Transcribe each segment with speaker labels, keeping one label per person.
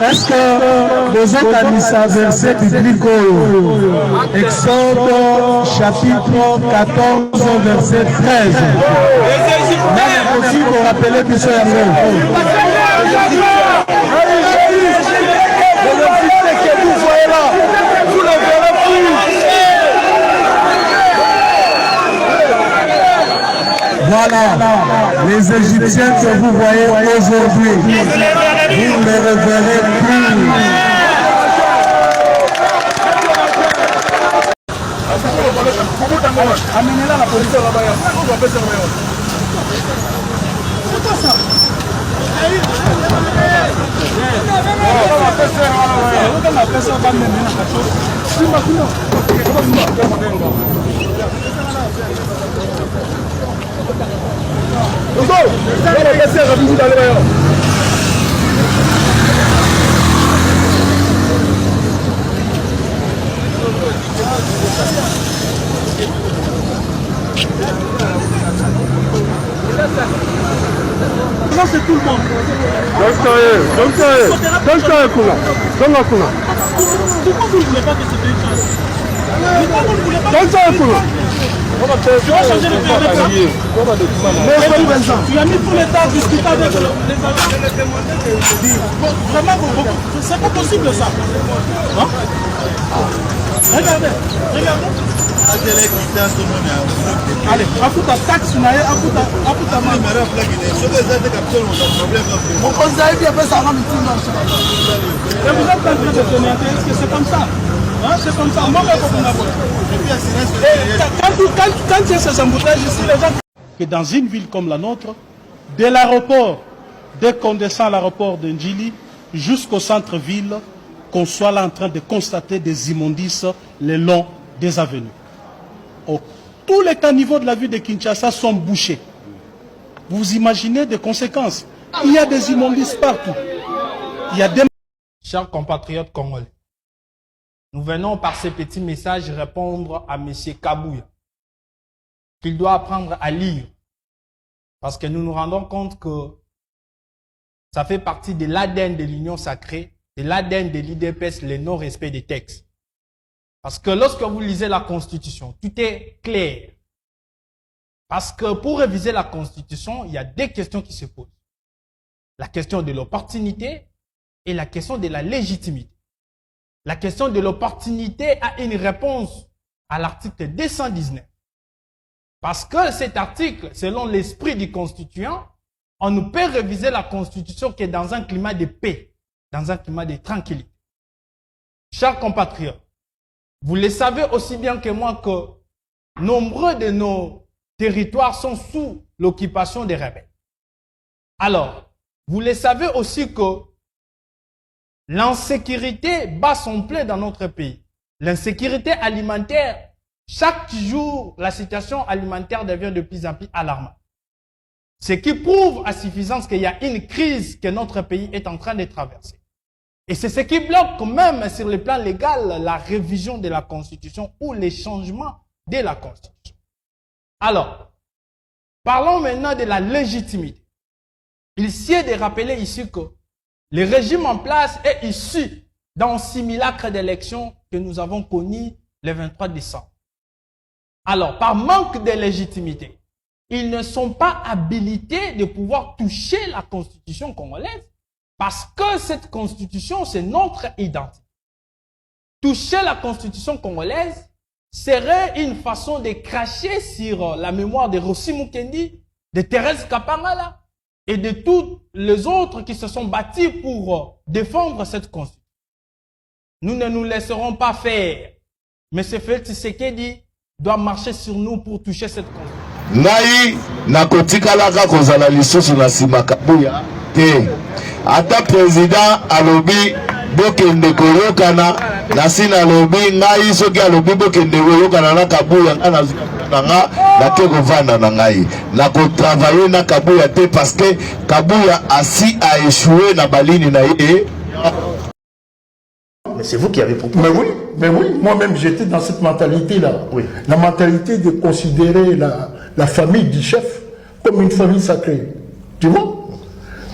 Speaker 1: Est-ce que vous êtes à Nissa verset biblique Exode chapitre 14 verset 13. Même aussi pour rappeler que c'est un Voilà, les Égyptiens que vous voyez aujourd'hui, vous ne les reverrez plus. Amenez-la la police là-bas. C'est quoi ça? Non, c'est tout le monde. Pourquoi vous ne voulez pas que c'était une chance? Pourquoi vous ne voulez pas que c'était une chance? Tu vas changer le permis. Tu as mis tout l'État à discuter avec les agents. Vraiment, c'est pas possible ça. Hein? Regardez. Allez, appuie ta taxe, appuie ta main. Mon conseil vient faire ça. Et vous êtes en train de donner, est-ce que c'est comme ça? Hein, c'est comme ça. Quand il y a ces embouteillages ici, les gens... Que dans une ville comme la nôtre, dès l'aéroport, dès qu'on descend à l'aéroport de Ndjili, jusqu'au centre-ville, qu'on soit là en train de constater des immondices le long des avenues. Tous les caniveaux de la ville de Kinshasa sont bouchés. Vous imaginez des conséquences. Il y a des immondices partout. Il y a des...
Speaker 2: Chers compatriotes congolais, nous venons par ces petits messages répondre à M. Kabouya qu'il doit apprendre à lire. Parce que nous nous rendons compte que ça fait partie de l'ADN de l'Union sacrée, de l'ADN de l'IDPS, le non-respect des textes. Parce que lorsque vous lisez la Constitution, tout est clair. Parce que pour réviser la Constitution, il y a deux questions qui se posent. La question de l'opportunité et la question de la légitimité. La question de l'opportunité a une réponse à l'article 219. Parce que cet article, selon l'esprit du constituant, on ne peut réviser la Constitution que dans un climat de paix, dans un climat de tranquillité. Chers compatriotes, vous le savez aussi bien que moi que nombreux de nos territoires sont sous l'occupation des rebelles. Alors, vous le savez aussi que l'insécurité bat son plein dans notre pays. L'insécurité alimentaire, chaque jour, la situation alimentaire devient de plus en plus alarmante. Ce qui prouve à suffisance qu'il y a une crise que notre pays est en train de traverser. Et c'est ce qui bloque même sur le plan légal la révision de la Constitution ou les changements de la Constitution. Alors, parlons maintenant de la légitimité. Il sied de rappeler ici que le régime en place est issu d'un simulacre d'élection que nous avons connu le 23 décembre. Alors, par manque de légitimité, ils ne sont pas habilités de pouvoir toucher la Constitution congolaise parce que cette Constitution, c'est notre identité. Toucher la Constitution congolaise serait une façon de cracher sur la mémoire de Rossi Mukendi, de Thérèse Kapangala et de tous les autres qui se sont battus pour défendre cette Constitution. Nous ne nous laisserons pas faire. Mais M. Félix Tshisekedi doit marcher sur nous pour toucher cette Constitution.
Speaker 3: Ngai nakotikalaka kozala lisusu na sima Kabuya te ata président alobi bokende koyokana na sina alobi ngai soki alobi bokende koyokana na Kabuya nga nake kovanda na ngai nakotravailler na Kabuya te parce que Kabuya asi a échoué na balini na ye.
Speaker 4: Mais c'est vous qui avez proposé.
Speaker 5: Mais oui, moi-même j'étais dans cette mentalité-là.
Speaker 4: Oui.
Speaker 5: La mentalité de considérer la famille du chef comme une famille sacrée. Tu vois?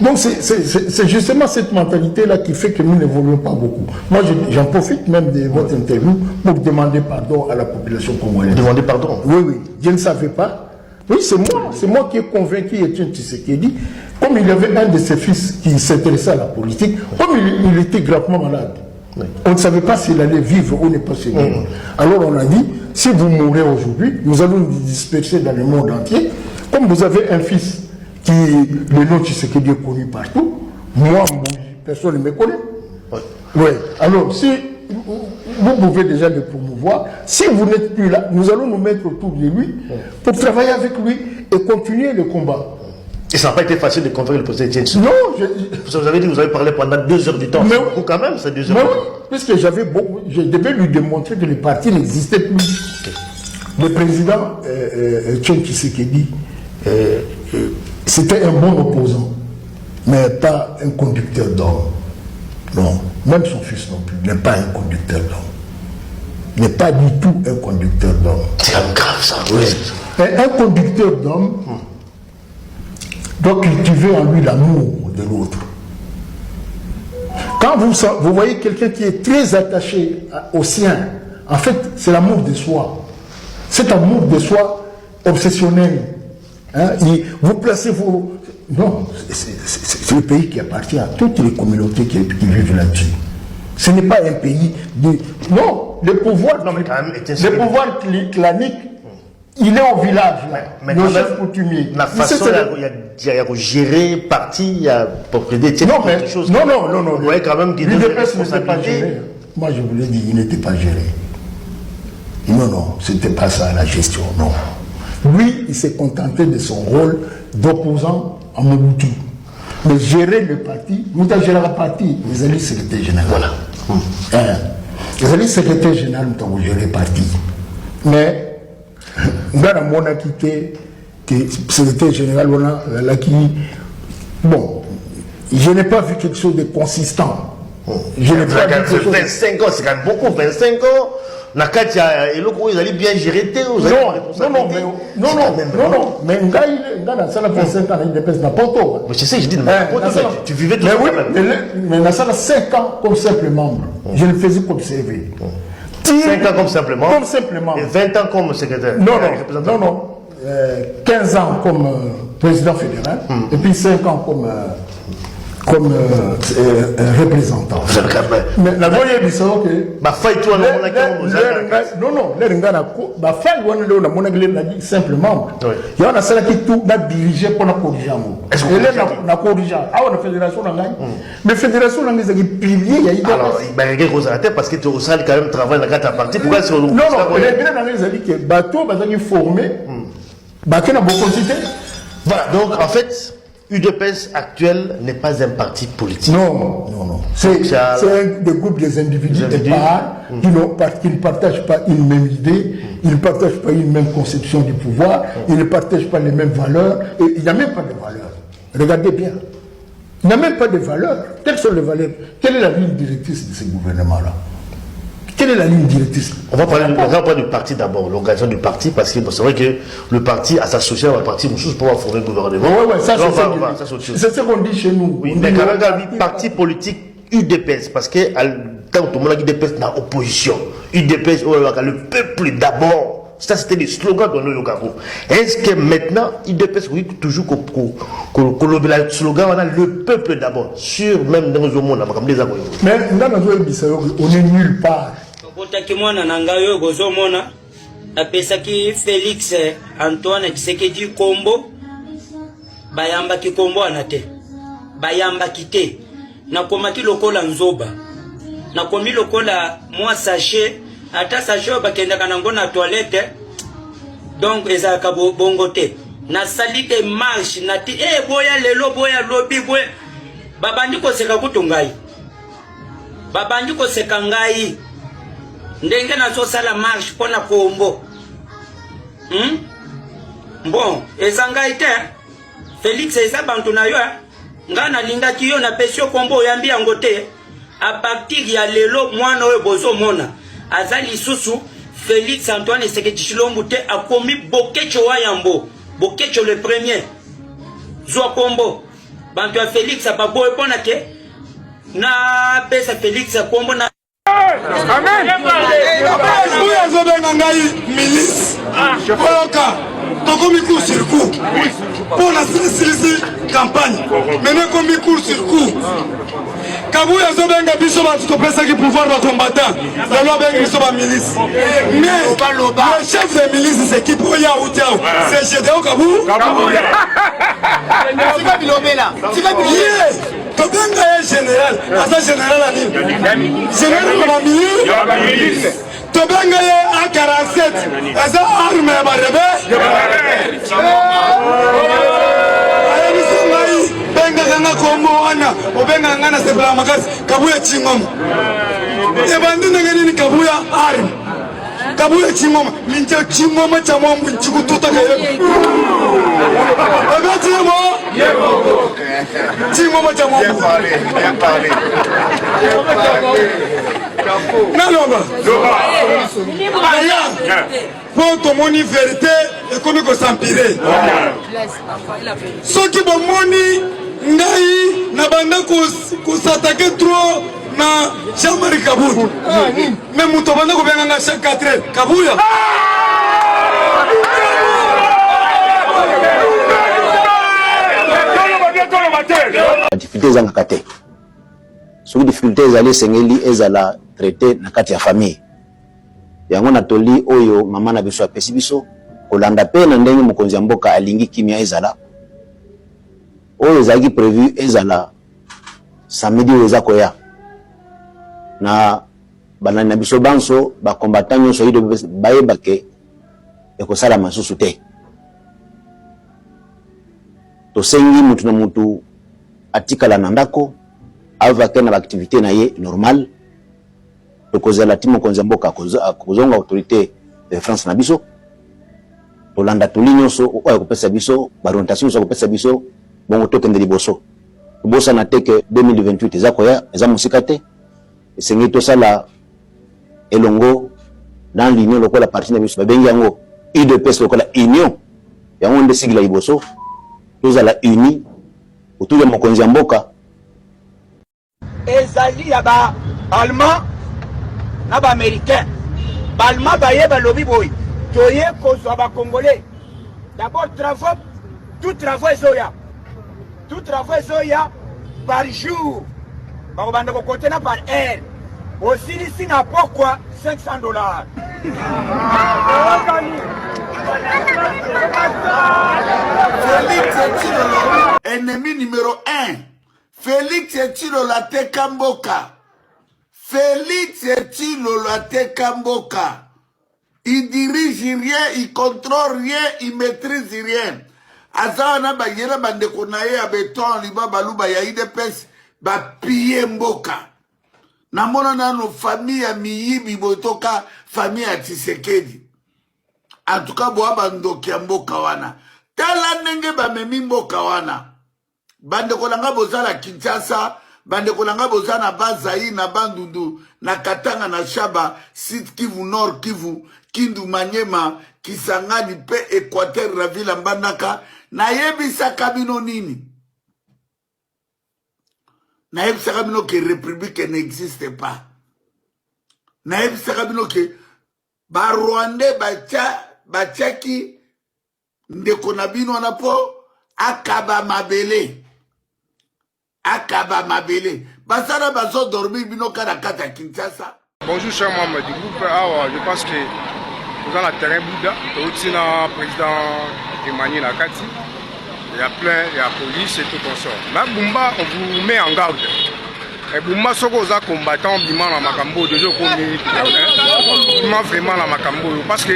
Speaker 5: Donc c'est justement cette mentalité-là qui fait que nous n'évoluons pas beaucoup. Moi, j'en profite même de votre interview pour demander pardon à la population congolaise.
Speaker 4: Demander pardon?
Speaker 5: Oui, oui. Je ne savais pas. Oui, c'est moi qui ai convaincu Etienne Tshisekedi. Comme il y avait un de ses fils qui s'intéressait à la politique, comme il était gravement malade. Oui. On ne savait pas s'il allait vivre ou ne pas se vivre. Alors on a dit, si vous mourrez aujourd'hui, nous allons nous disperser dans le monde entier. Comme vous avez un fils qui, le nom Tshisekedi est connu partout, moi, personne ne me connaît. Oui. Oui. Alors, si vous pouvez déjà le promouvoir, si vous n'êtes plus là, nous allons nous mettre autour de lui pour travailler avec lui et continuer le combat.
Speaker 4: Et ça n'a pas été facile de convaincre le président Etienne.
Speaker 5: Non,
Speaker 4: vous avez dit que vous avez parlé pendant 2 heures du temps.
Speaker 5: Mais
Speaker 4: beaucoup quand même, c'est 2 heures.
Speaker 5: Mais oui, puisque je devais lui démontrer que le parti n'existait plus. Le président Etienne Tshisekedi, c'était un bon opposant, mais pas un conducteur d'hommes. Non, même son fils non plus n'est pas un conducteur d'hommes. N'est pas du tout un conducteur d'hommes.
Speaker 4: C'est quand même grave ça, oui.
Speaker 5: Un conducteur d'hommes doit cultiver en lui l'amour de l'autre. Quand vous voyez quelqu'un qui est très attaché au sien, en fait, c'est l'amour de soi. Cet amour de soi obsessionnel. Hein, vous placez vos... Non, c'est le pays qui appartient à toutes les communautés qui vivent là-dessus. Ce n'est pas un pays de... Non, le pouvoir,
Speaker 4: non, mais quand même,
Speaker 5: le pouvoir clanique, il est au village, là.
Speaker 4: Mais
Speaker 5: le chef coutumier.
Speaker 4: La façon, il y a gérer parti, il y a propriété,
Speaker 5: non, mais,
Speaker 4: chose.
Speaker 5: Non.
Speaker 4: Vous voyez quand même qu'il
Speaker 5: n'était pas géré. Moi, je vous l'ai dit, il n'était pas géré. Non, c'était pas ça la gestion, non. Lui, il s'est contenté de son rôle d'opposant à Mobutu. Mais gérer le parti, nous avons géré le parti, les alliés secrétaire général. Voilà. Les alliés secrétaire général, nous avons géré le parti. Mais, nous avons quitté que secrétaire général, on a qui. Bon, je n'ai pas vu quelque chose de consistant. Je n'ai pas vu quelque chose.
Speaker 4: 25 ans, c'est quand même beaucoup, 25 ans. Nakatia et l'autre ils allaient bien gérer
Speaker 5: non, mais Nga ça 25 ans il dépêche n'importe quoi.
Speaker 4: Mais je sais, je dis tu vivais tout ça.
Speaker 5: Mais na ça 5 ans comme simple membre. Je le faisais comme CV.
Speaker 4: 5 ans comme simple membre.
Speaker 5: Comme simple membre.
Speaker 4: Et 20 ans comme secrétaire.
Speaker 5: Non. 15 ans comme président fédéral et puis 5 ans comme représentant. Mais la voyez dit ça que
Speaker 4: ma faille toi
Speaker 5: non ma faille on a mon l'a dit simplement il y a ça qui tout n'a dirigé pour la corriger et là na corriger on a fédération na gagne mais fédération na ngeza qui pilier il y a
Speaker 4: alors il va régler aux arrêter parce que tu au salle quand même travail dans ta partie pourquoi sur
Speaker 5: non les bien na ngeza dit que bateau bazaki formé bateau na beaucoup cité.
Speaker 4: Voilà, donc en fait UDPS actuel n'est pas un parti politique.
Speaker 5: Non. C'est un des groupes des individus qui ne partagent pas une même idée, ils ne partagent pas une même conception du pouvoir, ils ne partagent pas les mêmes valeurs, et il n'y a même pas de valeurs. Regardez bien. Il n'y a même pas de valeurs. Quelles sont les valeurs? Quelle est la ligne directrice de ce gouvernement-là? Quelle est la ligne directrice?
Speaker 4: On va parler du parti d'abord, l'organisation du parti, parce que c'est vrai que le parti a s'associer à un parti pour pouvoir former le gouvernement.
Speaker 5: Oui, ça c'est ce qu'on dit chez nous.
Speaker 4: Oui, mais quand même, le parti politique UDPS, parce que tant que tout le monde a UDPS dans l'opposition, UDPS, le peuple d'abord. Ça, c'était le slogan de nous, est-ce que maintenant, UDPS, oui, toujours le slogan, on a le peuple d'abord, sur même dans nos mondes, comme des amours.
Speaker 5: Mais dans nos on est nulle part.
Speaker 6: Mwana nangayo gozomona apesaki Félix Antoine Tshisekedi Kombo bayamba ki Kombo anate bayamba kite nakomaki lokola nzoba nakomi lokola moi sachet ata sachet bakenda kanango na toilette donc ezaka bongote na salite marche nati boya lelo boya lobi boya babandi ko seka kutungai babandi ko seka ngai ndenge nazo sala marche pona Kombo bon ezanga ite Félix eza bantu na yo ngana linga kiyo na pesio Kombo yambi yango te a partir ya lelo mwana oyo bozo mona azali susu Félix Antoine Tshisekedi Tshilombo te akomi Bokecho wa yambo Bokecho le premier zwa Kombo bantu ya Félix ababoye pona ke na pesa Félix akombo na
Speaker 7: Amen. Kabuya zobenga ngai milice. Oyoka tokomi court sur coup. Pour la silisi campagne. Mene komi court sur coup. Kabuya zobenga biso batu topesa ki pouvoir ba combattant. La loi benga biso ba milice. Mais le chef de milice c'est qui pour ya Outiao. C'est Gédéon Kabou. Kabuya. Tika bilobela. Tika bilobela. Tobenga général. Asa général ani. Général comme milice. Tobenga A47. Asa arme ba rebe. Benga ngana kombo wana. Obenga ngana sebla makasi. Kabuya chingoma. Ebandi ngani ni kabuya arme. Kabuya chingoma. Minja chingoma cha mwambu nchikututa kaye. Ebati mo. Chingoma cha mwambu. Naloba. Aya. Pour ton moni vérité et comme que s'empirer. Ceux qui vont moni ngai na banda ko s'attaquer trop na Jean-Marie Kaboul. Mais muto banda ko benga nga chaque 4 heures. Kabuya.
Speaker 8: Difficulté zanga kate. Sur difficulté ezali sengeli ezala traité na kati ya famille. Yango na toli oyo mama na biso apesi biso kolanda pe na ndenge mokonzi ya mboka alingi kimia ezala. Oyo ezali prévu ezala samedi oza koya. Na banani na biso banso ba combattant nyonso yido bayeba ke ekosala masusu te. Tosengi mutu na mutu atikala na ndako avake na activité na ye normal. Tokozela timo konza mboka kozonga autorité de France na biso. Tolanda tulinyo so oya kopesa biso orientation so kopesa biso bongo tokende liboso. Bosa na teke 2028 eza koya eza musika te. Esengi to sala elongo dans l'union lokola parti na biso babengi yango UDPS lokola union yango nde sigla liboso. Tozala uni autour ya mokonzi ya mboka.
Speaker 9: Ezali ya ba allemand na ba américain. Ba allemand ba yeba lobi boy. Toye kozwa ba congolais. D'abord travaux, tout travail zoya. Tout travail zoya par jour. Ba banda ko kontena par heure. Aussi ici na pourquoi $500.
Speaker 3: Ennemi numéro 1. Félix Etshilolate Kamboka. Félix Etshilolate Kamboka. Il dirige rien, il contrôle rien, il maîtrise rien. Azana bayera bande konaye a béton liba baluba ya IDPS ba piller mboka. Namona na no famille ya miyibi botoka famille ya Tshisekedi. En tout cas boa bandoki ya mboka wana. Tala nenge ba memi mboka wana. Bande kolanga bozala Kinshasa, bande kolanga bozana Bazai na Bandundu, na Katanga na Shaba, Sud Kivu, Nord Kivu, Kindu Manyema, Kisangani pe Équateur Ravila Mbandaka, na yebisa kabino nini? Na yebisa kabino que république n'existe pas. Na yebisa kabino que ba Rwandais ba Tchaki ndeko na bino na po akaba mabele. Akaba mabele. Basara bazo dormir bino kana kata Kinshasa.
Speaker 10: Bonjour chers membres du groupe AWA. Je pense que nous avons le terrain Bouddha. Aussi le président Emmanuel Nakati. Il y a plein, il y a la police et tout comme ça. Mais Bumba, on vous met en garde. Et Bumba, ce que vous avez combattant, Bima na Makambo, déjà commis. Bima vraiment na Makambo. Parce que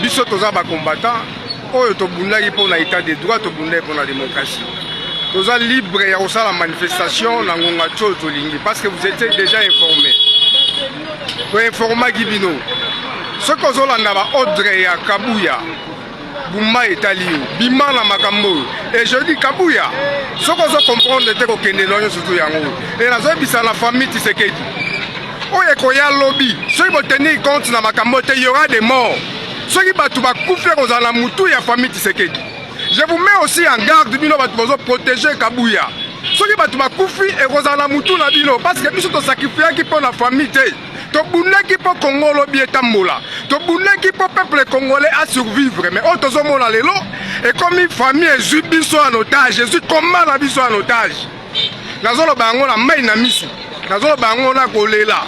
Speaker 10: biso toza ba combattant, oyo to bunda pour na état de droit, to bunda pour la démocratie. Vous êtes libre et aussi la manifestation parce que vous étiez déjà informés. Vous informez Gibino. Ce que vous avez Audrey à Kabuya, Bumba et Talio, Bima na Makambo. Et je dis Kabuya. Ce que vous comprenez, c'est que vous avez surtout Yango. Et la zone c'est la famille Tshisekedi. Oyekoya lobby. Ceux qui vont tenir compte na Makambo, il y aura des morts. Ceux qui vont tout couper aux alamoutou et la famille Tshisekedi. Je vous mets aussi en garde, bino batu bozo protéger Kabouya. Soki batu bakufi et kozala mutu na bino parce que biso to sacrifier qui pour la famille te. To bunaki pour Congo lobi etambola. To bunaki pour peuple congolais à survivre mais otozo mona lelo et comme une famille est biso en otage, je suis comment la biso en otage. Nazolo bango na mai na misu. Nazolo bango na kolela.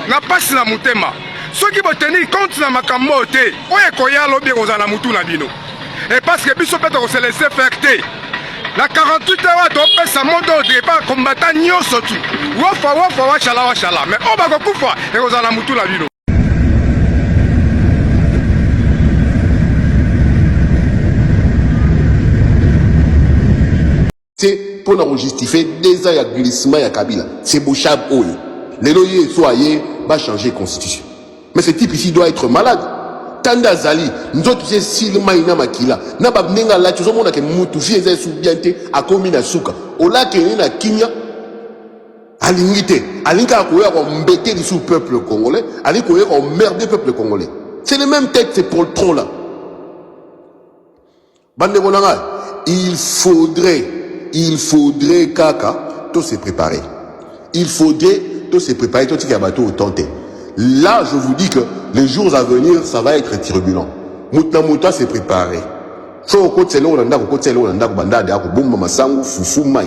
Speaker 10: Na pasi na mutema. Soki bo tenir compte na makambo te. Oye koya lobi kozala mutu na bino. Et parce que biso peut se laisser faire te. La 48 heures to pesa mondo de pas combattant nyoso tu. Wofa wa chala mais on va kufa et kozala mutu na bino.
Speaker 3: C'est pour nous justifier des ans de glissement à Kabila. C'est Bouchab Oyo. Les loyers soyez va changer la constitution. Mais ce type ici doit être malade. Tanda Zali, nous autres c'est Silma ina makila. Na ba nenga la tu zomona ke mutu fie za subiante akomi na suka. Ola ke na kinya alingite. Alinga koya ko mbete du sous peuple congolais, ali koya ko merder peuple congolais. C'est le même tête c'est pour le tronc là. Bande bonanga, il faudrait kaka tout se préparer. Il faudrait tout se préparer tout ce qui a bateau au tenter. Là, je vous dis que les jours à venir, ça va être turbulent. Mouta s'est préparé. So côté là, on a côté là, on a banda de ako bomba masangu fufu mai.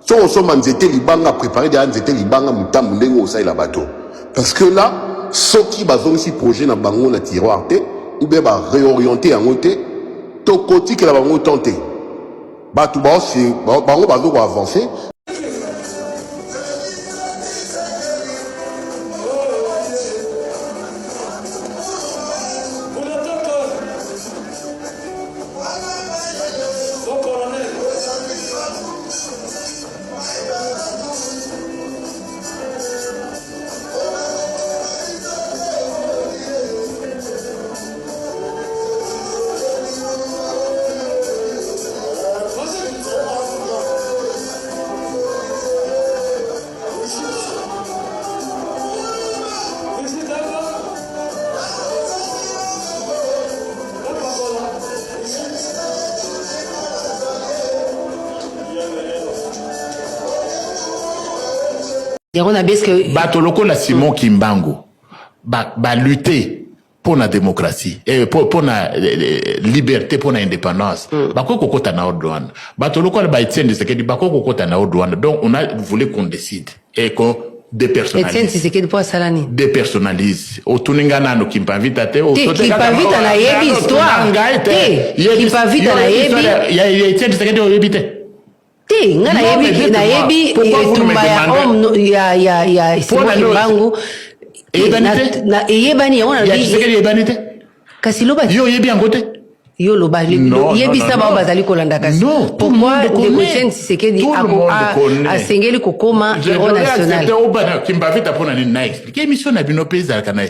Speaker 3: So on so manzete libanga préparé de anzete libanga muta mundengo osai la bateau. Parce que là, ceux qui bazong si projet na bango na tiroir té ou bien ba réorienter en côté, to côté que la bango tenter. Ba tout ba c'est bango bazo ko avancer.
Speaker 11: Batoloko la Simon Kimbangu ba lutter pour la démocratie et pour la liberté, pour l'indépendance. Bako kokota na odouane. Batoloko la ba Etienne Tshisekedi bako kokota na odouane. Donc on a voulu qu'on décide et qu'on dépersonnalise.
Speaker 12: Etienne Tshisekedi pour salani.
Speaker 11: Dépersonnalise. Otuninga nano kimpavita te.
Speaker 12: Kimpavita na yebi histoire. Kimpavita na yebi.
Speaker 11: Ya Etienne Tshisekedi oyebite.
Speaker 12: Na yebi tumba ya Simon Kimbangu na yebani ya ona
Speaker 11: yebanite
Speaker 12: kasi loba
Speaker 11: yo yebi angote
Speaker 12: yo loba yebi saba bazali kolanda kasi pourquoi de Etienne Tshisekedi a sengeli kokoma héros national
Speaker 11: Kimba vita pona ni na expliquer mission na bino pesa kana